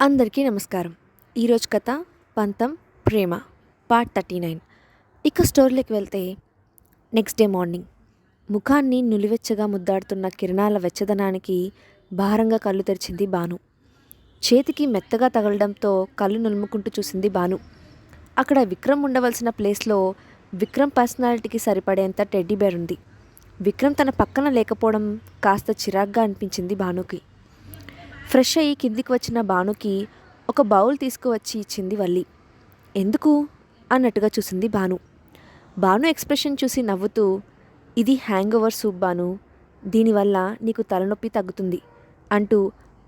అందరికీ నమస్కారం. ఈరోజు కథ పంతం ప్రేమ పార్ట్ 39. ఇక స్టోరీలోకి వెళ్తే నెక్స్ట్ డే మార్నింగ్ ముఖాన్ని నులివెచ్చగా ముద్దాడుతున్న కిరణాల వెచ్చదనానికి భారంగా కళ్ళు తెరిచింది భాను. చేతికి మెత్తగా తగలడంతో కళ్ళు నులుముకుంటూ చూసింది భాను. అక్కడ విక్రమ్ ఉండవలసిన ప్లేస్లో విక్రమ్ పర్సనాలిటీకి సరిపడేంత టెడ్డీ బేర్ ఉంది. విక్రమ్ తన పక్కన లేకపోవడం కాస్త చిరాగ్గా అనిపించింది భానుకి. ఫ్రెష్ అయ్యి కిందికి వచ్చిన భానుకి ఒక బౌల్ తీసుకువచ్చి ఇచ్చింది వల్లి. ఎందుకు అన్నట్టుగా చూసింది భాను. భాను ఎక్స్ప్రెషన్ చూసి నవ్వుతూ, ఇది హ్యాంగ్ ఓవర్ సూప్ భాను, దీనివల్ల నీకు తలనొప్పి తగ్గుతుంది అంటూ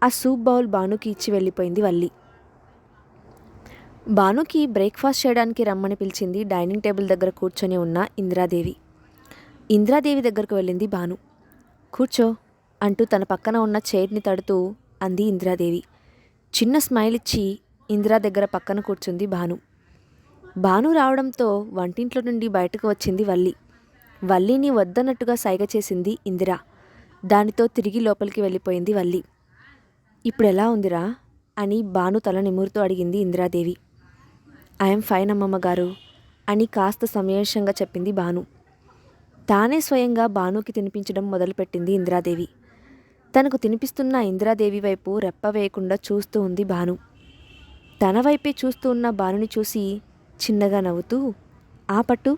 ఆ సూప్ బౌల్ భానుకి ఇచ్చి వెళ్ళిపోయింది వల్లి. భానుకి బ్రేక్ఫాస్ట్ చేయడానికి రమ్మని పిలిచింది డైనింగ్ టేబుల్ దగ్గర కూర్చొని ఉన్న ఇందిరాదేవి. ఇందిరాదేవి దగ్గరకు వెళ్ళింది భాను. కూర్చో అంటూ తన పక్కన ఉన్న చైర్ని తడుతూ అంది ఇందిరాదేవి. చిన్న స్మైల్ ఇచ్చి ఇందిరా దగ్గర పక్కన కూర్చుంది భాను. భాను రావడంతో వంటింట్లో నుండి బయటకు వచ్చింది వల్లి. వల్లిని వద్దన్నట్టుగా సైగ చేసింది ఇందిర. దానితో తిరిగి లోపలికి వెళ్ళిపోయింది వల్లి. ఇప్పుడు ఎలా ఉందిరా అని భాను తల నిమురుతూ అడిగింది ఇందిరాదేవి. ఐఎమ్ ఫైన్ అమ్మమ్మగారు అని కాస్త సమయేషంగా చెప్పింది భాను. తానే స్వయంగా భానుకి తినిపించడం మొదలుపెట్టింది ఇందిరాదేవి. తనకు తినిపిస్తున్న ఇందిరాదేవి వైపు రెప్ప వేయకుండా చూస్తూ ఉంది భాను. తన వైపే చూస్తూ ఉన్న భానుని చూసి చిన్నగా నవ్వుతూ, ఆ పట్టు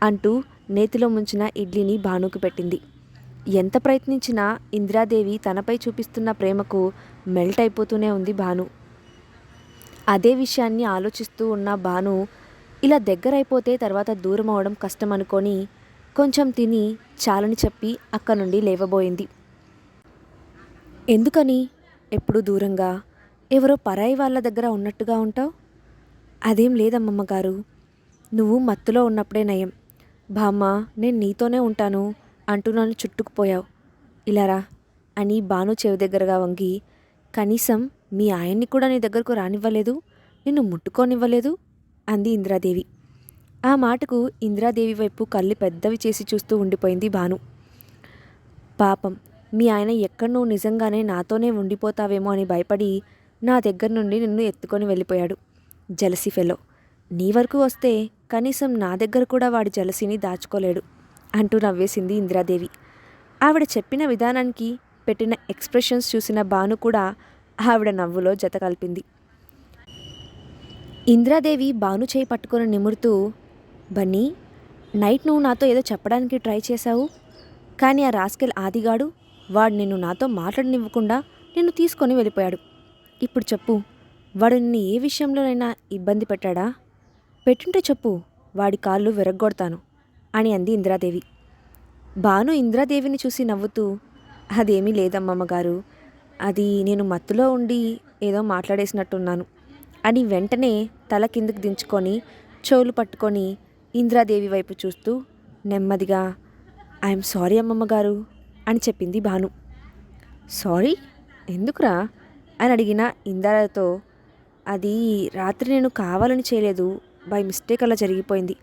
అంటూ నేతిలో ముంచిన ఇడ్లీని భానుకు పెట్టింది. ఎంత ప్రయత్నించినా ఇందిరాదేవి తనపై చూపిస్తున్న ప్రేమకు మెల్ట్ అయిపోతూనే ఉంది భాను. అదే విషయాన్ని ఆలోచిస్తూ ఉన్న భాను ఇలా దగ్గరైపోతే తర్వాత దూరం అవడం కష్టం అనుకొని కొంచెం తిని చాలని చెప్పి అక్క నుండి లేవబోయింది. ఎందుకని ఎప్పుడు దూరంగా ఎవరో పరాయి వాళ్ళ దగ్గర ఉన్నట్టుగా ఉంటావు? అదేం లేదమ్మమ్మగారు, నువ్వు మత్తులో ఉన్నప్పుడే నయం. బామ్మ, నేను నీతోనే ఉంటాను అంటూ నన్ను చుట్టుకుపోయావు. ఇలారా అని భాను చెవి దగ్గరగా వంగి, కనీసం మీ ఆయన్ని కూడా నీ దగ్గరకు రానివ్వలేదు, నిన్ను ముట్టుకోనివ్వలేదు అంది ఇందిరాదేవి. ఆ మాటకు ఇందిరాదేవి వైపు కళ్ళు పెద్దవి చేసి చూస్తూ ఉండిపోయింది భాను. పాపం, మీ ఆయన ఎక్కడ నువ్వు నిజంగానే నాతోనే ఉండిపోతావేమో అని భయపడి నా దగ్గర నుండి నిన్ను ఎత్తుకొని వెళ్ళిపోయాడు. Jealousy fellow. నీ వరకు వస్తే కనీసం నా దగ్గర కూడా వాడి జలసిని దాచుకోలేడు అంటూ నవ్వేసింది ఇందిరాదేవి. ఆవిడ చెప్పిన విధానానికి పెట్టిన ఎక్స్ప్రెషన్స్ చూసిన భాను కూడా ఆవిడ నవ్వులో జత కలిపింది. ఇందిరాదేవి భాను చేయి పట్టుకొని నిమురుతూ, బన్నీ, నైట్ నువ్వు నాతో ఏదో చెప్పడానికి ట్రై చేశావు, కానీ ఆ రాస్కెల్ ఆదిగాడు వాడు నిన్ను నాతో మాట్లాడనివ్వకుండా నిన్ను తీసుకొని వెళ్ళిపోయాడు. ఇప్పుడు చెప్పు, వాడు నిన్ను ఏ విషయంలోనైనా ఇబ్బంది పెట్టాడా? పెట్టుంటే చెప్పు, వాడి కాళ్ళు విరగ్గొడతాను అని అంది ఇందిరాదేవి. భాను ఇందిరాదేవిని చూసి నవ్వుతూ, అదేమీ లేదమ్మమ్మగారు, అది నేను మత్తులో ఉండి ఏదో మాట్లాడేసినట్టున్నాను అని వెంటనే తల కిందకు దించుకొని చెవులు పట్టుకొని ఇందిరాదేవి వైపు చూస్తూ నెమ్మదిగా, ఐఎమ్ సారీ అమ్మమ్మగారు అని చెప్పింది భాను. సారీ ఎందుకురా అని అడిగిన ఇందిరతో, అది రాత్రి నేను కావాలని చేయలేదు, బై మిస్టేక్ అలా జరిగిపోయింది.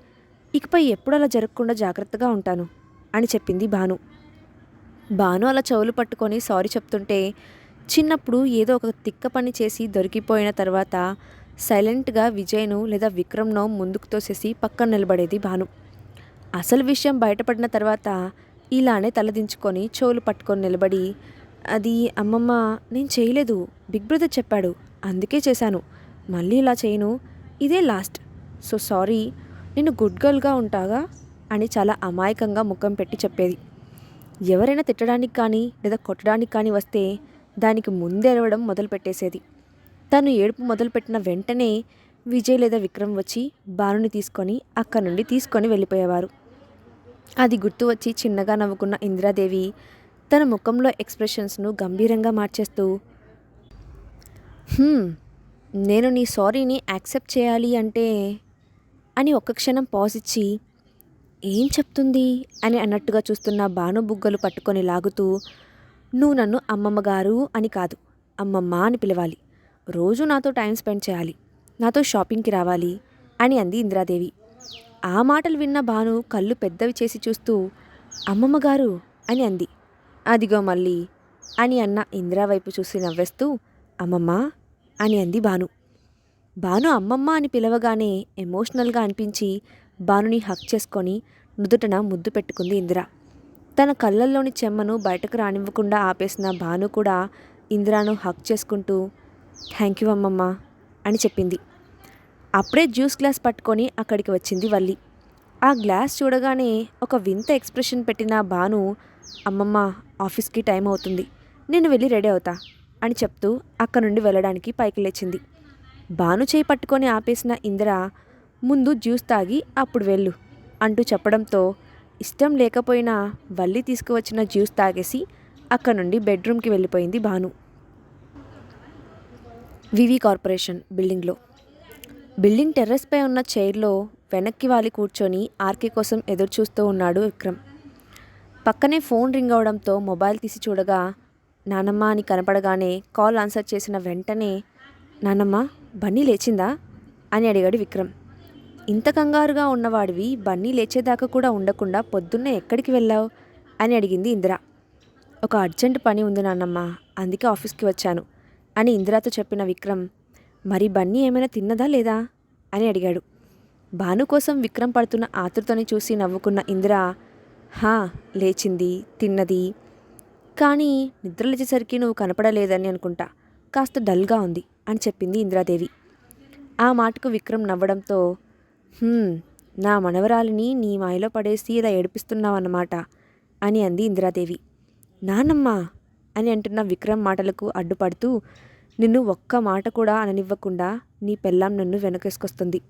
ఇకపై ఎప్పుడు అలా జరగకుండా జాగ్రత్తగా ఉంటాను అని చెప్పింది భాను. భాను అలా చెవులు పట్టుకొని సారీ చెప్తుంటే, చిన్నప్పుడు ఏదో ఒక తిక్క పని చేసి దొరికిపోయిన తర్వాత సైలెంట్గా విజయ్ను లేదా విక్రమ్నో ముందుకు తోసేసి పక్కన నిలబడేది భాను. అసలు విషయం బయటపడిన తర్వాత ఇలానే తలదించుకొని చెవులు పట్టుకొని నిలబడి, అది అమ్మమ్మ, నేను చేయలేదు, బిగ్ బ్రదర్ చెప్పాడు, అందుకే చేశాను, మళ్ళీ ఇలా చేయను, ఇదే లాస్ట్, సో సారీ, నేను గుడ్ గర్ల్గా ఉంటాగా అని చాలా అమాయకంగా ముఖం పెట్టి చెప్పేది. ఎవరైనా తిట్టడానికి కానీ లేదా కొట్టడానికి కానీ వస్తే దానికి ముందెరవడం మొదలుపెట్టేసేది. తను ఏడుపు మొదలుపెట్టిన వెంటనే విజయ్ లేదా విక్రమ్ వచ్చి భానుని తీసుకొని అక్కడి నుండి తీసుకొని వెళ్ళిపోయేవారు. అది గుర్తు వచ్చి చిన్నగా నవ్వుకున్న ఇందిరాదేవి తన ముఖంలో ఎక్స్ప్రెషన్స్ను గంభీరంగా మార్చేస్తూ, నేను నీ సారీని యాక్సెప్ట్ చేయాలి అంటే అని ఒక్క క్షణం పాజ్ ఇచ్చి, ఏం చెప్తుంది అని అన్నట్టుగా చూస్తున్న భాను బుగ్గలు పట్టుకొని లాగుతూ, నువ్వు నన్ను అమ్మమ్మగారు అని కాదు, అమ్మమ్మ అని పిలవాలి, రోజు నాతో టైం స్పెండ్ చేయాలి, నాతో షాపింగ్కి రావాలి అని అంది ఇందిరాదేవి. ఆ మాటలు విన్న భాను కళ్ళు పెద్దవి చేసి చూస్తూ, అమ్మమ్మగారు అని అంది. అదిగో మళ్ళీ అని అన్న ఇందిరా వైపు చూసి నవ్వేస్తూ, అమ్మమ్మ అని అంది భాను. భాను అమ్మమ్మ అని పిలవగానే ఎమోషనల్గా అనిపించి భానుని హక్ చేసుకొని నుదుటన ముద్దు పెట్టుకుంది ఇందిర. తన కళ్ళల్లోని చెమ్మను బయటకు రానివ్వకుండా ఆపేసిన భాను కూడా ఇందిరాను హక్ చేసుకుంటూ థ్యాంక్ యూ అమ్మమ్మ అని చెప్పింది. అప్పుడే జ్యూస్ గ్లాస్ పట్టుకొని అక్కడికి వచ్చింది వల్లి. ఆ గ్లాస్ చూడగానే ఒక వింత ఎక్స్ప్రెషన్ పెట్టిన భాను అమ్మమ్మ ఆఫీస్కి టైం అవుతుంది, నేను వెళ్ళి రెడీ అవుతా అని చెప్తూ అక్కడి నుండి వెళ్ళడానికి పైకి లేచింది. భాను చేయి పట్టుకొని ఆపేసిన ఇందిర ముందు జ్యూస్ తాగి అప్పుడు వెళ్ళు అంటూ చెప్పడంతో ఇష్టం లేకపోయినా వల్లి తీసుకువచ్చిన జ్యూస్ తాగేసి అక్కడి నుండి బెడ్రూమ్కి వెళ్ళిపోయింది భాను. వివి కార్పొరేషన్ బిల్డింగ్లో బిల్డింగ్ టెర్రస్పై ఉన్న చైర్లో వెనక్కి వాలి కూర్చొని ఆర్కే కోసం ఎదురు చూస్తూ ఉన్నాడు విక్రమ్. పక్కనే ఫోన్ రింగ్ అవడంతో మొబైల్ తీసి చూడగా నానమ్మ అని కనపడగానే కాల్ ఆన్సర్ చేసిన వెంటనే నానమ్మ బన్నీ లేచిందా అని అడిగాడు విక్రమ్. ఇంత కంగారుగా ఉన్నవాడివి బన్నీ లేచేదాకా కూడా ఉండకుండా పొద్దున్నే ఎక్కడికి వెళ్ళావు అని అడిగింది ఇందిర. ఒక అర్జెంట్ పని ఉంది నాన్నమ్మ, అందుకే ఆఫీస్కి వచ్చాను అని ఇందిరాతో చెప్పిన విక్రమ్ మరి బన్నీ ఏమైనా తిన్నదా లేదా అని అడిగాడు. భాను కోసం విక్రమ్ పడుతున్న ఆతృతని చూసి నవ్వుకున్న ఇందిర హా లేచింది, తిన్నది, కానీ నిద్ర లేచేసరికి నువ్వు కనపడలేదని అనుకుంటా, కాస్త డల్గా ఉంది అని చెప్పింది ఇందిరాదేవి. ఆ మాటకు విక్రమ్ నవ్వడంతో నా మనవరాలిని నీ మాయలో పడేసి ఇలా ఏడిపిస్తున్నావన్నమాట అని అంది ఇందిరాదేవి. నానమ్మ అని అంటున్న విక్రమ్ మాటలకు అడ్డుపడుతూ నిన్ను ఒక్క మాట కూడా అననివ్వకుండా నీ పెళ్ళాం నన్ను వెనకేసుకొస్తుంది,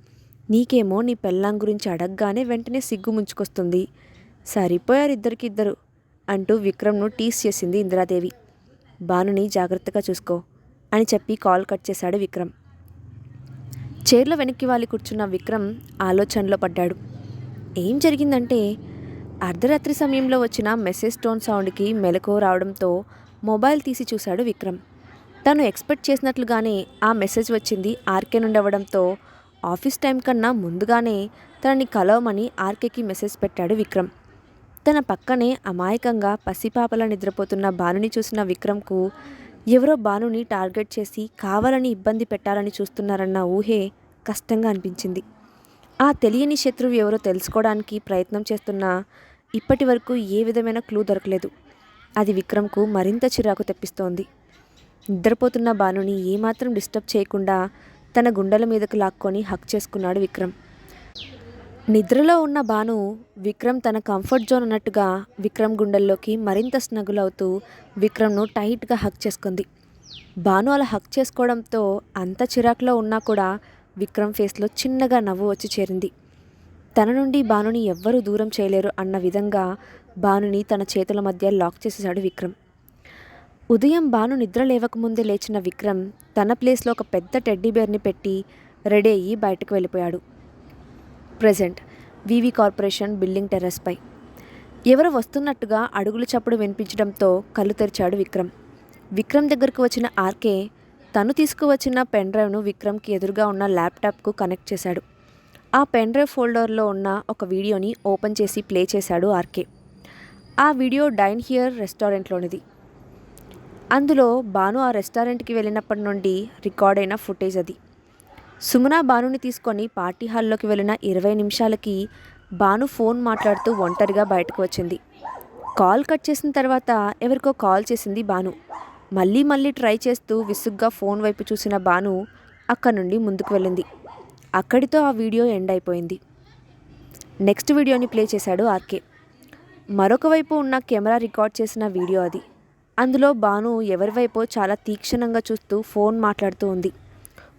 నీకేమో నీ పెళ్ళాం గురించి అడగగానే వెంటనే సిగ్గు ముంచుకొస్తుంది, సరిపోయారు ఇద్దరికిద్దరు అంటూ విక్రమ్ను టీస్ చేసింది ఇందిరాదేవి. భానుని జాగ్రత్తగా చూసుకో అని చెప్పి కాల్ కట్ చేశాడు విక్రమ్. చైర్లో వెనక్కి వాలి కూర్చున్న విక్రమ్ ఆలోచనలో పడ్డాడు. ఏం జరిగిందంటే అర్ధరాత్రి సమయంలో వచ్చిన మెసేజ్ టోన్ సౌండ్కి మెలకువ రావడంతో మొబైల్ తీసి చూశాడు విక్రమ్. తను ఎక్స్పెక్ట్ చేసినట్లుగానే ఆ మెసేజ్ వచ్చింది ఆర్కే నుండి అవ్వడంతో ఆఫీస్ టైం కన్నా ముందుగానే తనని కలవమని ఆర్కేకి మెసేజ్ పెట్టాడు విక్రమ్. తన పక్కనే అమాయకంగా పసిపాపలా నిద్రపోతున్న భానుని చూసిన విక్రమ్కు ఎవరో భానుని టార్గెట్ చేసి కావాలని ఇబ్బంది పెట్టాలని చూస్తున్నారన్న ఊహే కష్టంగా అనిపించింది. ఆ తెలియని శత్రువు ఎవరో తెలుసుకోవడానికి ప్రయత్నం చేస్తున్నా ఇప్పటి వరకు ఏ విధమైన క్లూ దొరకలేదు. అది విక్రమ్కు మరింత చిరాకు తెప్పిస్తోంది. నిద్రపోతున్న భానుని ఏమాత్రం డిస్టర్బ్ చేయకుండా తన గుండెల మీదకు లాక్కొని హక్ చేసుకున్నాడు విక్రమ్. నిద్రలో ఉన్న భాను విక్రమ్ తన కంఫర్ట్ జోన్ అన్నట్టుగా విక్రమ్ గుండెల్లోకి మరింత స్నగుల్ అవుతూ విక్రమ్ను టైట్గా హక్ చేసుకుంది. భాను అలా హక్ చేసుకోవడంతో అంత చిరాకులో ఉన్నా కూడా విక్రమ్ ఫేస్లో చిన్నగా నవ్వు వచ్చి చేరింది. తన నుండి భానుని ఎవ్వరూ దూరం చేయలేరు అన్న విధంగా భానుని తన చేతుల మధ్య లాక్ చేసేశాడు విక్రమ్. ఉదయం భాను నిద్ర లేవకముందే లేచిన విక్రమ్ తన ప్లేస్లో ఒక పెద్ద టెడ్డీబేర్ని పెట్టి రెడీ అయ్యి బయటకు వెళ్ళిపోయాడు. ప్రెజెంట్ వివి కార్పొరేషన్ బిల్డింగ్ టెర్రస్పై ఎవరో వస్తున్నట్టుగా అడుగుల చప్పుడు వినిపించడంతో కళ్ళు తెరిచాడు విక్రమ్. విక్రమ్ దగ్గరకు వచ్చిన ఆర్కే తను తీసుకువచ్చిన పెన్ డ్రైవ్ను విక్రమ్కి ఎదురుగా ఉన్న ల్యాప్టాప్కు కనెక్ట్ చేశాడు. ఆ పెన్ డ్రైవ్ ఫోల్డర్లో ఉన్న ఒక వీడియోని ఓపెన్ చేసి ప్లే చేశాడు ఆర్కే. ఆ వీడియో డైన్ హియర్ రెస్టారెంట్లోనిది. అందులో భాను ఆ రెస్టారెంట్కి వెళ్ళినప్పటి నుండి రికార్డ్ అయిన ఫుటేజ్ అది. సుమన భానుని తీసుకొని పార్టీ హాల్లోకి వెళ్ళిన 20 నిమిషాలకి భాను ఫోన్ మాట్లాడుతూ ఒంటరిగా బయటకు వచ్చింది. కాల్ కట్ చేసిన తర్వాత ఎవరికో కాల్ చేసింది భాను. మళ్ళీ ట్రై చేస్తూ విసుగ్గా ఫోన్ వైపు చూసిన భాను అక్కడి నుండి ముందుకు వెళ్ళింది. అక్కడితో ఆ వీడియో ఎండ్ అయిపోయింది. నెక్స్ట్ వీడియోని ప్లే చేశాడు ఆర్కే. మరొక వైపు ఉన్న కెమెరా రికార్డ్ చేసిన వీడియో అది. అందులో భాను ఎవరి వైపో చాలా తీక్షణంగా చూస్తూ ఫోన్ మాట్లాడుతూ ఉంది.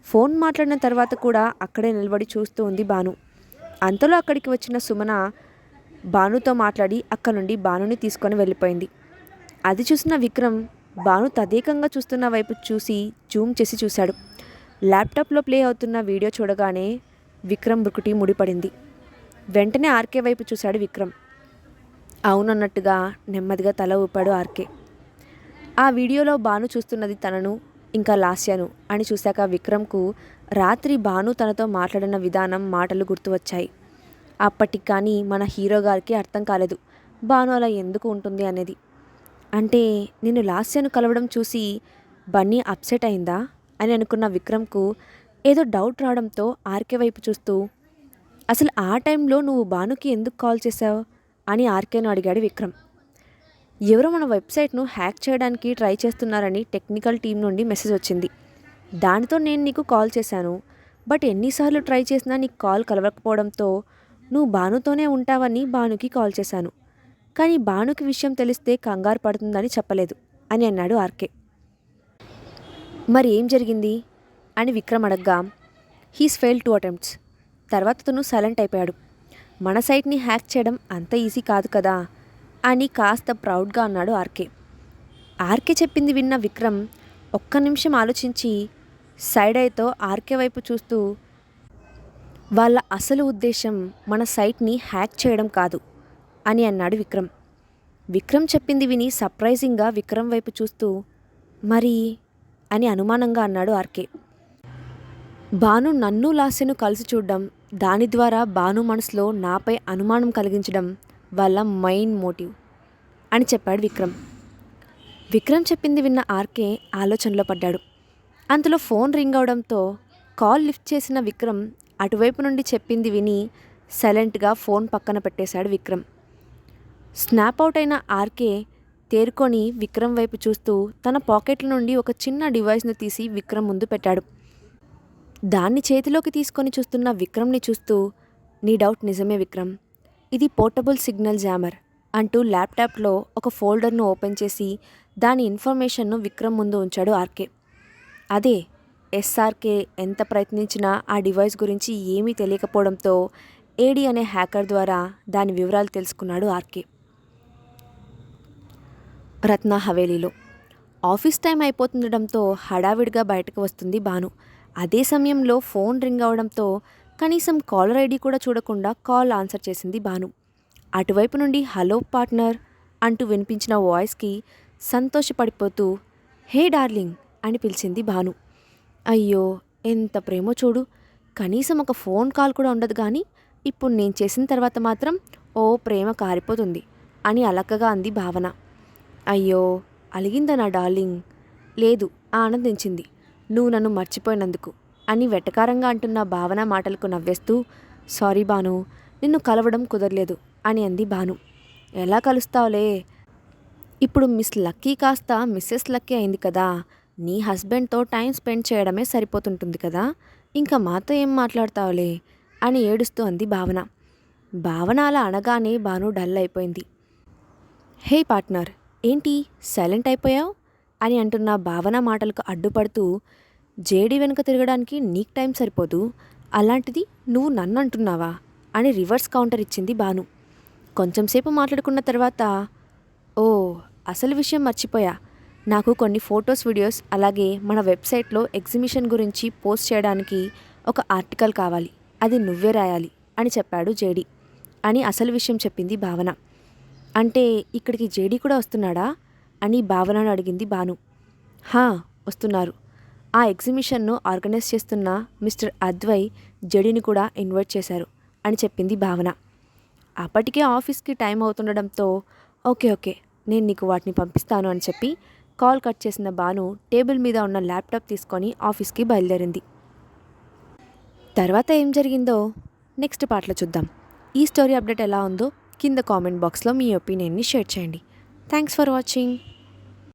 ఫోన్ మాట్లాడిన తర్వాత కూడా అక్కడే నిలబడి చూస్తూ ఉంది భాను. అంతలో అక్కడికి వచ్చిన సుమన భానుతో మాట్లాడి అక్కడ నుండి భానుని తీసుకొని వెళ్ళిపోయింది. అది చూసిన విక్రమ్ భాను తదేకంగా చూస్తున్న వైపు చూసి జూమ్ చేసి చూశాడు. ల్యాప్టాప్లో ప్లే అవుతున్న వీడియో చూడగానే విక్రమ్ బుకుటి ముడిపడింది. వెంటనే ఆర్కే వైపు చూశాడు విక్రమ్. అవునన్నట్టుగా నెమ్మదిగా తల ఊపాడు ఆర్కే. ఆ వీడియోలో భాను చూస్తున్నది తనను ఇంకా లాస్యను అని చూశాక విక్రమ్కు రాత్రి భాను తనతో మాట్లాడిన విధానం మాటలు గుర్తు వచ్చాయి. అప్పటికి కానీ మన హీరో గారికి అర్థం కాలేదు భాను అలా ఎందుకు ఉంటుంది అనేది. అంటే నేను లాస్యను కలవడం చూసి బన్నీ అప్సెట్ అయిందా అని అనుకున్న విక్రమ్కు ఏదో డౌట్ రావడంతో ఆర్కే వైపు చూస్తూ, అసలు ఆ టైంలో నువ్వు భానుకి ఎందుకు కాల్ చేశావు అని ఆర్కేను అడిగాడు విక్రమ్. ఎవరో మన వెబ్సైట్ను హ్యాక్ చేయడానికి ట్రై చేస్తున్నారని టెక్నికల్ టీం నుండి మెసేజ్ వచ్చింది. దానితో నేను నీకు కాల్ చేశాను. బట్ ఎన్నిసార్లు ట్రై చేసినా నీకు కాల్ కలవకపోవడంతో నువ్వు భానుతోనే ఉంటావని భానుకి కాల్ చేశాను. కానీ భానుకి విషయం తెలిస్తే కంగారు పడుతుందని చెప్పలేదు అని అన్నాడు ఆర్కే. మరి ఏం జరిగింది అని విక్రమ్ అడగ్గా, హీస్ ఫెయిల్ 2 అటెంప్ట్స్. తర్వాత తను సైలెంట్ అయిపోయాడు. మన సైట్ని హ్యాక్ చేయడం అంత ఈజీ కాదు కదా అని కాస్త ప్రౌడ్గా అన్నాడు ఆర్కే. ఆర్కే చెప్పింది విన్న విక్రమ్ ఒక్క నిమిషం ఆలోచించి సైడ్ ఐతో ఆర్కే వైపు చూస్తూ, వాళ్ళ అసలు ఉద్దేశం మన సైట్ని హ్యాక్ చేయడం కాదు అని అన్నాడు విక్రమ్. విక్రమ్ చెప్పింది విని సర్ప్రైజింగ్గా విక్రమ్ వైపు చూస్తూ, మరి అని అనుమానంగా అన్నాడు ఆర్కే. భాను నన్ను లాస్యను కలిసి చూడడం, దాని ద్వారా భాను మనసులో నాపై అనుమానం కలిగించడం వాళ్ళ మెయిన్ మోటివ్ అని చెప్పాడు విక్రమ్. విక్రమ్ చెప్పింది విన్న ఆర్కే ఆలోచనలో పడ్డాడు. అంతలో ఫోన్ రింగ్ అవడంతో కాల్ లిఫ్ట్ చేసిన విక్రమ్ అటువైపు నుండి చెప్పింది విని సైలెంట్గా ఫోన్ పక్కన పెట్టేశాడు విక్రమ్. స్నాప్ అవుట్ అయిన ఆర్కే తేరుకొని విక్రమ్ వైపు చూస్తూ తన పాకెట్ల నుండి ఒక చిన్న డివైస్ను తీసి విక్రమ్ ముందు పెట్టాడు. దాన్ని చేతిలోకి తీసుకొని చూస్తున్న విక్రమ్ని చూస్తూ, నీ డౌట్ నిజమే విక్రమ్, ఇది పోర్టబుల్ సిగ్నల్ జామర్ అంటూ ల్యాప్టాప్లో ఒక ఫోల్డర్ను ఓపెన్ చేసి దాని ఇన్ఫర్మేషన్ను విక్రమ్ ముందు ఉంచాడు ఆర్కే. అదే ఎస్ఆర్కే ఎంత ప్రయత్నించినా ఆ డివైస్ గురించి ఏమీ తెలియకపోవడంతో ఏడి అనే హ్యాకర్ ద్వారా దాని వివరాలు తెలుసుకున్నాడు ఆర్కే. రత్న హవేలీలో ఆఫీస్ టైం అయిపోతుండడంతో హడావిడిగా బయటకు వస్తుంది భాను. అదే సమయంలో ఫోన్ రింగ్ అవడంతో కనీసం కాలర్ ఐడి కూడా చూడకుండా కాల్ ఆన్సర్ చేసింది భాను. అటువైపు నుండి హలో పార్ట్నర్ అంటూ వినిపించిన వాయిస్కి సంతోషపడిపోతూ, హే డార్లింగ్ అని పిలిచింది భాను. అయ్యో ఎంత ప్రేమో చూడు, కనీసం ఒక ఫోన్ కాల్ కూడా ఉండదు కానీ ఇప్పుడు నేను చేసిన తర్వాత మాత్రం ఓ ప్రేమ కారిపోతుంది అని అలకగా అంది భావన. అయ్యో అలిగిందా నా డార్లింగ్? లేదు, ఆనందించింది నువ్వు నన్ను మర్చిపోయినందుకు అని వెటకారంగా అంటున్న భావన మాటలకు నవ్వేస్తూ, సారీ భాను, నిన్ను కలవడం కుదరలేదు అని అంది భాను. ఎలా కలుస్తావులే, ఇప్పుడు మిస్ లక్కీ కాస్త మిస్సెస్ లక్కీ అయింది కదా, నీ హస్బెండ్తో టైం స్పెండ్ చేయడమే సరిపోతుంటుంది కదా, ఇంకా మాతో ఏం మాట్లాడతావులే అని ఏడుస్తూ అంది భావన. భావన అలా అనగానే భాను డల్ అయిపోయింది. హే పార్ట్నర్, ఏంటి సైలెంట్ అయిపోయావు అని అంటున్న భావన మాటలకు అడ్డుపడుతూ, జేడీ వెనుక తిరగడానికి నీకు టైం సరిపోదు, అలాంటిది నువ్వు నన్ను అంటున్నావా అని రివర్స్ కౌంటర్ ఇచ్చింది భాను. కొంచెంసేపు మాట్లాడుకున్న తర్వాత, ఓ అసలు విషయం మర్చిపోయా, నాకు కొన్ని ఫొటోస్ వీడియోస్ అలాగే మన వెబ్సైట్లో ఎగ్జిబిషన్ గురించి పోస్ట్ చేయడానికి ఒక ఆర్టికల్ కావాలి, అది నువ్వే రాయాలి అని చెప్పాడు జేడీ అని అసలు విషయం చెప్పింది భావన. అంటే ఇక్కడికి జేడీ కూడా వస్తున్నాడా అని భావనను అడిగింది భాను. హా వస్తున్నారు, ఆ ఎగ్జిబిషన్ను ఆర్గనైజ్ చేస్తున్న మిస్టర్ అద్వై జేడీని కూడా ఇన్వైట్ చేశారు అని చెప్పింది భావన. అప్పటికే ఆఫీస్కి టైం అవుతుండడంతో ఓకే నేను నీకు వాటిని పంపిస్తాను అని చెప్పి కాల్ కట్ చేసిన భాను టేబుల్ మీద ఉన్న ల్యాప్టాప్ తీసుకొని ఆఫీస్కి బయలుదేరింది. తర్వాత ఏం జరిగిందో నెక్స్ట్ పార్ట్లో చూద్దాం. ఈ స్టోరీ అప్డేట్ ఎలా ఉందో కింద కామెంట్ బాక్స్లో మీ ఒపీనియన్ని షేర్ చేయండి. Thanks for watching.